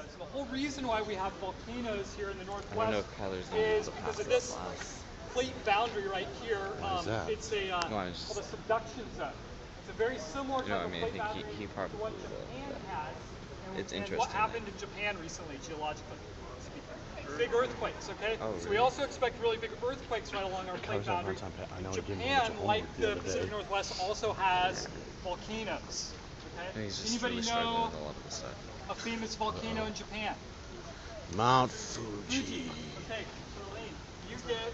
volcanoes. And the whole reason why we have volcanoes here in the I don't know Northwest if Kyler's gonna be is able to because pass of that this class. plate boundary right here. Why is that? It's a called a subduction zone. It's a very similar You know type what I of mean? plate I boundary think he to probably what will, Japan but has. it's And interesting. what happened in Japan recently, geologically speaking. Big earthquakes, okay? Oh, So we really? also expect really big earthquakes right along our plate boundary. Japan, like the Pacific Northwest, also has volcanoes. Okay? He's just Anybody really struggling know with a lot of this stuff. a famous volcano in Japan? Mount Fuji. Okay, Charlene, you get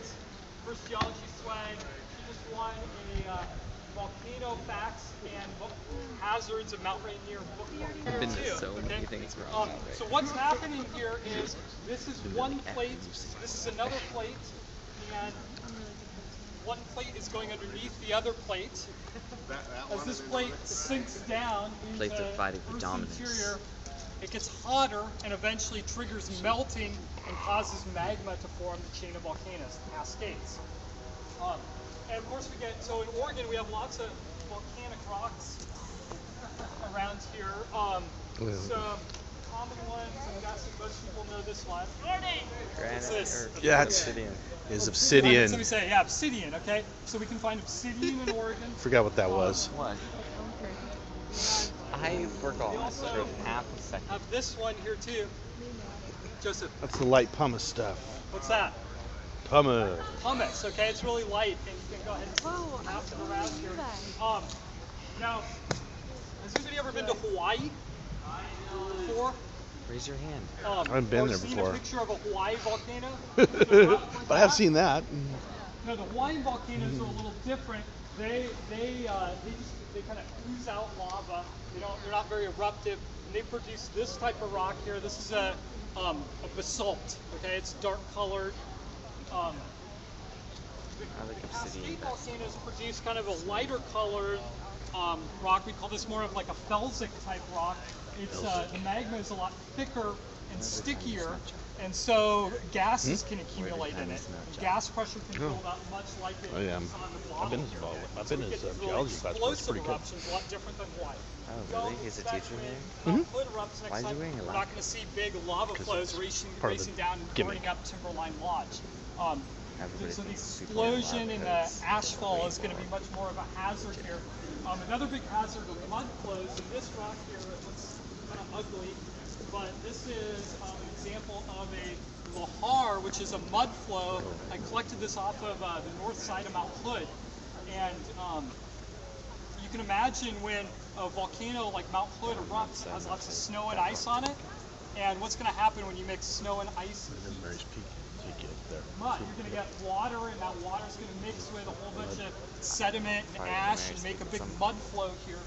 first geology swag. She just won a volcano facts and hazards of Mount Rainier book I've here been to too. so many Okay? things wrong now, right? So what's happening here is this is one plate, this is another plate, and one plate is going underneath the other plate. As this plate sinks down into Plates are fighting for Earth's dominance. interior, it gets hotter and eventually triggers melting and causes magma to form the chain of volcanoes, the Cascades. And of course we get, so in Oregon we have lots of volcanic rocks around here. Some common ones, I'm guessing most people know this one. What's this? Yeah, it's Obsidian. obsidian. Somebody say, yeah, obsidian, okay? So we can find obsidian in Oregon. Forgot what that was. What? I forgot for half a second. Have this one here too. Joseph, That's the light pumice stuff. what's that? Pumice. Pumice, okay? It's really light, and you can go ahead and pass it around here. Now, has anybody ever been to Hawaii before? Raise your hand. I've been or there seen before. a picture of a Hawaii volcano? But I have seen that. No, the Hawaiian volcanoes are a little different. They kind of ooze out lava. They're not very eruptive, and they produce this type of rock here. This is a basalt. Okay, it's dark colored. The Cascade volcanoes produce kind of a lighter colored rock. We call this more of like a felsic type rock. It's the magma is a lot thicker and stickier, and so gases can accumulate in it. Gas pressure can build up much like it Oh, yeah. is on the I've been bottom here. I've been So we in get these really geology class, but it's explosive pretty good. eruptions, a lot different than Hawaii. Oh, really? He's a teacher here? When Hood erupts next Why is he time, wearing a we're lab not going to see big lava flows racing part of the down and gimmick. burning up Timberline Lodge. Everybody So the thinks people in explosion lab in the coats. ashfall is going to be much more of a hazard here. Another big hazard of mud flows, and this rock here, it looks kind of ugly, but this is an example of a lahar, which is a mud flow. I collected this off of the north side of Mount Hood, and you can imagine when a volcano like Mount Hood erupts, it has lots of snow and ice on it, and what's going to happen when you mix snow and ice and heat? Mary's Peak. There. Mud. You're going to get water, and that water is going to mix with a whole bunch of sediment and ash and make a big mud flow here.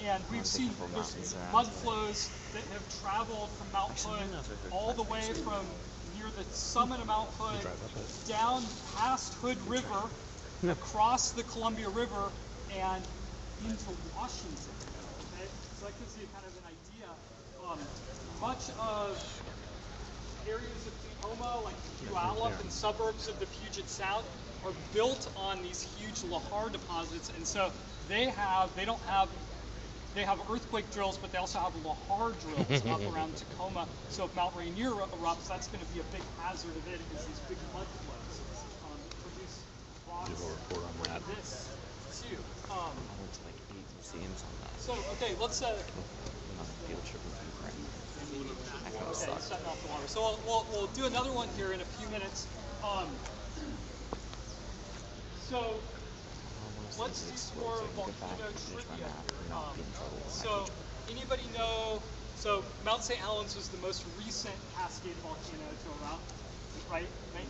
And we've seen there's mud flows that have traveled from Mount Hood all the way from near the summit of Mount Hood down past Hood River, across the Columbia River, and into Washington. Okay? So that gives you kind of an idea. Much of areas of Tacoma, like Puyallup and suburbs of the Puget Sound, are built on these huge lahar deposits, and so they have earthquake drills, but they also have lahar drills up around Tacoma. So if Mount Rainier erupts, that's going to be a big hazard of it, is these big mud flows produce rocks like this too. I went to like 8 museums on that. So okay, let's. I'm on a field trip with my friend. That kind of Okay, sucks. setting off the water. So we'll do another one here in a few minutes. So let's do some more volcano trivia. So anybody know? So Mount St. Helens was the most recent Cascade volcano to erupt, right?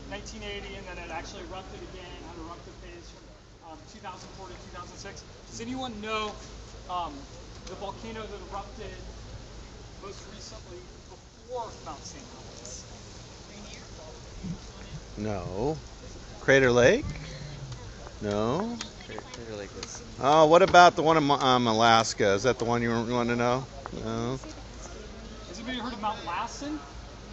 1980, and then it actually erupted again, had an eruptive phase from 2004 to 2006. Does anyone know the volcano that erupted most recently before Mount St. Helens? No. Crater Lake? No. Crater Lake is. Oh, what about the one in Alaska? Is that the one you want to know? No. Has anybody heard of Mount Lassen?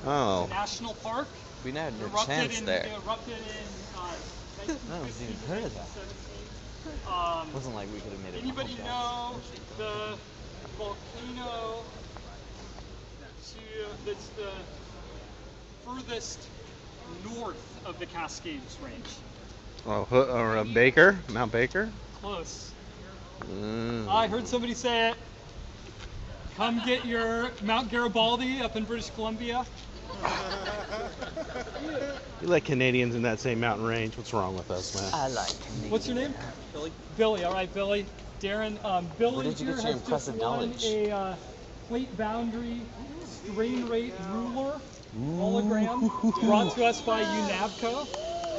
Oh. It's a national park. We had no Erupted chance in, there. It erupted in No, I haven't even heard of that. 1917. It wasn't like we could have made it. Anybody know the volcano that's the furthest north of the Cascades Range. Oh, or Baker? Mount Baker? Close. I heard somebody say it. Come get your Mount Garibaldi up in British Columbia. You let Canadians in that same mountain range. What's wrong with us, man? I like Canadian. What's your name? Billy. Billy. All right, Billy. Darren. Billy Where did you here get your has just impressive won knowledge? a plate boundary strain rate ruler hologram brought to us by UNAVCO.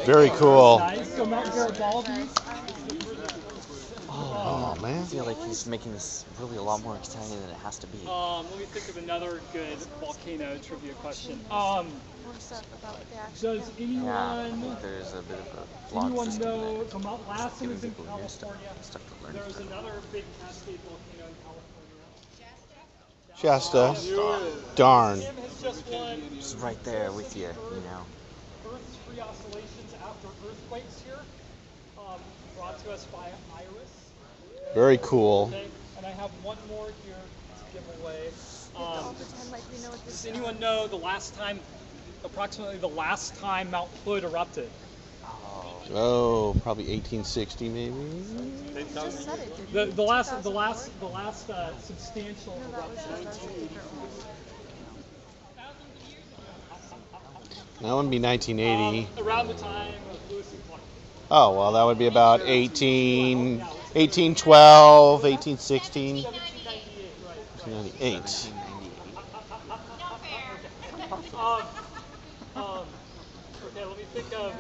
Very cool. Nice. So Mount Garibaldi. Oh, man. I feel like he's making this really a lot more exciting than it has to be. Let me think of another good volcano trivia question. More stuff about what they actually Does do. anyone Yeah, I think there's a bit of a vlog system know? there. So Mount Lassen is in People new stuff, California. stuff to learn. There's another big cascade volcano in California. Shasta. Darn. Tim has just won Just right there with you, you know. Earth's free oscillations after earthquakes here, brought to us by Iris. Very cool. Okay, and I have one more here to give away. We have to all pretend like we know what this Does is. anyone know approximately the last time Mount Hood erupted? Oh, probably 1860 maybe. You just said it, didn't you? The last 2004? substantial No, that was eruption. a different one. That would be 1980. Around the time of Lewis and Clark. Oh, well, that would be about 1812, 1816, 1798, right. 1998. Okay, let me think of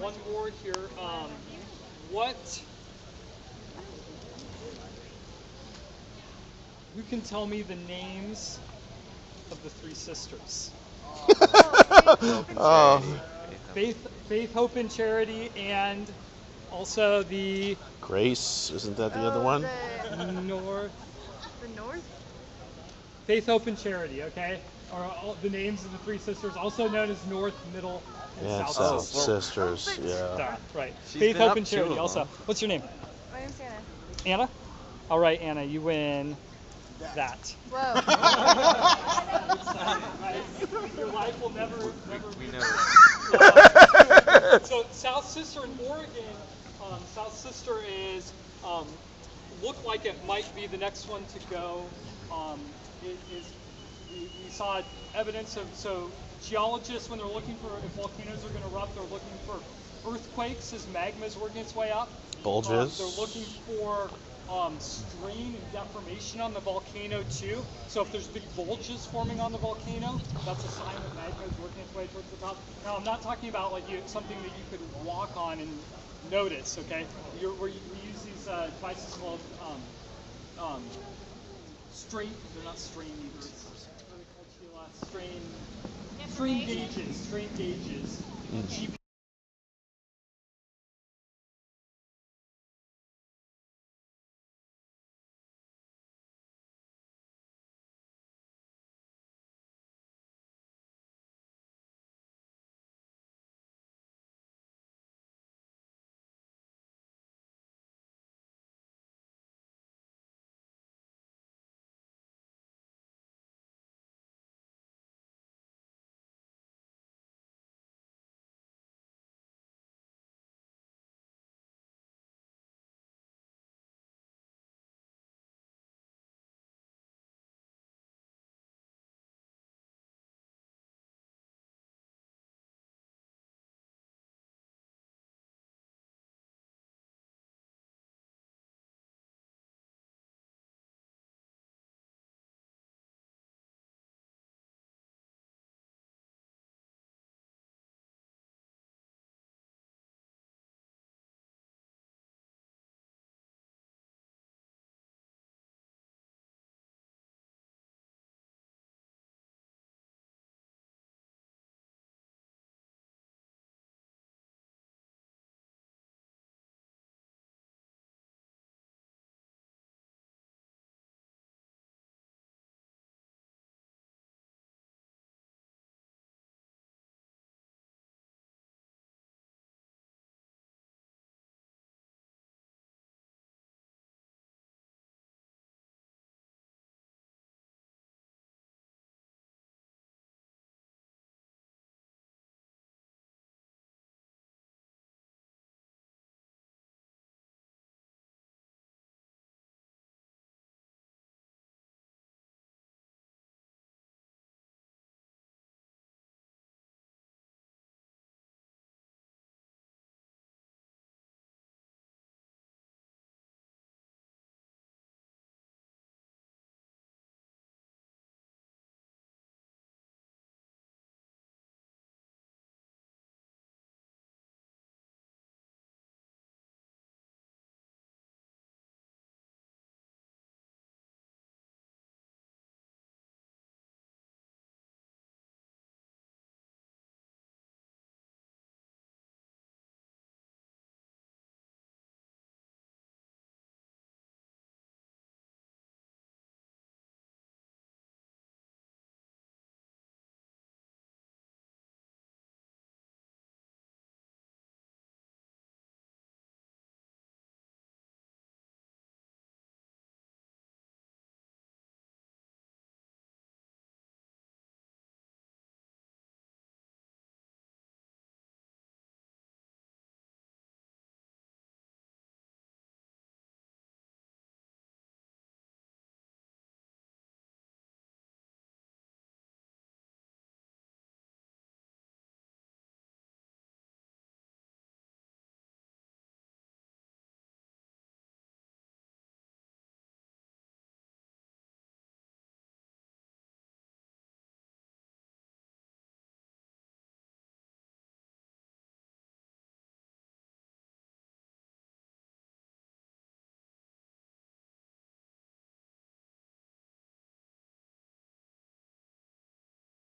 one more here. Who can tell me the names of the three sisters? Oh, Faith, Hope, and Charity, and also the Grace, isn't that the other one? North. The North? Faith, Hope, and Charity, okay? Are all the names of the three sisters, also known as North, Middle, and Yeah, South South Sisters. Sisters, yeah. Right. She's Faith, been Hope, up and two Charity of also. them. What's your name? My name's Anna. Anna? All right, Anna, you win that. Whoa. Your life will never We be know. So South Sister in Oregon, South Sister is looked like it might be the next one to go. We saw evidence of, so geologists, when they're looking for if volcanoes are going to erupt, they're looking for earthquakes as magma is working its way up. Bulges. They're looking for strain and deformation on the volcano too. So if there's big bulges forming on the volcano, that's a sign that magma is working its way towards the top. Now I'm not talking about like something that you could walk on and notice. Okay, we use these devices called strain. They're not strain either. What are they called, Sheila? Strain gauges.